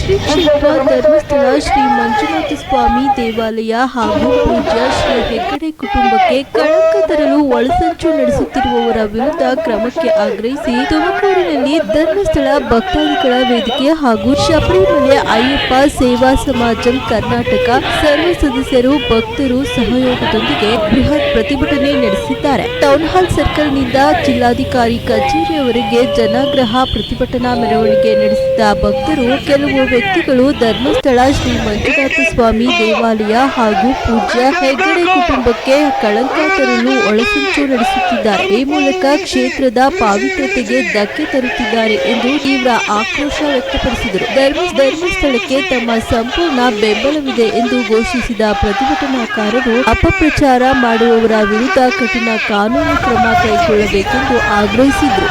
ಶ್ರೀ ಕ್ಷೇತ್ರ ಧರ್ಮಸ್ಥಳ ಶ್ರೀ ಮಂಜುನಾಥ ಸ್ವಾಮಿ ದೇವಾಲಯ ಹಾಗೂ ಪೂಜ್ಯ ಶ್ರೀ ಹೆಗ್ಗಡೆ ಕುಟುಂಬಕ್ಕೆ ಕಳಂಕ ತರಲು ಒಳಸಂಚು ನಡೆಸುತ್ತಿರುವವರ ವಿರುದ್ಧ ಕ್ರಮಕ್ಕೆ ಆಗ್ರಹಿಸಿ ತುಮಕೂರಿನಲ್ಲಿ ಧರ್ಮಸ್ಥಳ ಭಕ್ತಾದಿಗಳ ವೇದಿಕೆ ಹಾಗೂ ಶಬರಿಮಲೆ ಅಯ್ಯಪ್ಪ ಸೇವಾ ಸಮಾಜಂ ಕರ್ನಾಟಕ ಸರ್ವ ಸದಸ್ಯರು ಭಕ್ತರು ಸಹಯೋಗದೊಂದಿಗೆ ಬೃಹತ್ ಪ್ರತಿಭಟನೆ ನಡೆಸಿದ್ದಾರೆ. ಟೌನ್ ಹಾಲ್ ಸರ್ಕಲ್ನಿಂದ ಜಿಲ್ಲಾಧಿಕಾರಿ ಕಚೇರಿಯವರೆಗೆ ಜನಾಗ್ರಹ ಪ್ರತಿಭಟನಾ ಮೆರವಣಿಗೆ ನಡೆಸಿದ ಭಕ್ತರು ಕೆಲವು ವ್ಯಕ್ತಿಗಳು ಧರ್ಮಸ್ಥಳ ಶ್ರೀ ಮಂಜುನಾಥ ಸ್ವಾಮಿ ದೇವಾಲಯ ಹಾಗೂ ಪೂಜ್ಯ ಹೆಗ್ಗಡೆ ಕುಟುಂಬಕ್ಕೆ ಕಳಂಕ ತರಲು ಒಳಸಂಚು ನಡೆಸುತ್ತಿದ್ದಾರೆ. ಈ ಮೂಲಕ ಕ್ಷೇತ್ರದ ಪಾವಿತ್ರತೆಗೆ ಧಕ್ಕೆ ತರುತ್ತಿದ್ದಾರೆ ಎಂದು ತೀವ್ರ ಆಕ್ರೋಶ ವ್ಯಕ್ತಪಡಿಸಿದರು. ಧರ್ಮಸ್ಥಳಕ್ಕೆ ತಮ್ಮ ಸಂಪೂರ್ಣ ಬೆಂಬಲವಿದೆ ಎಂದು ಘೋಷಿಸಿದ ಪ್ರತಿಭಟನಾಕಾರರು ಅಪಪ್ರಚಾರ ಮಾಡುವವರ ವಿರುದ್ಧ ಕಠಿಣ ಕಾನೂನು ಕ್ರಮ ಕೈಗೊಳ್ಳಬೇಕೆಂದು ಆಗ್ರಹಿಸಿದರು.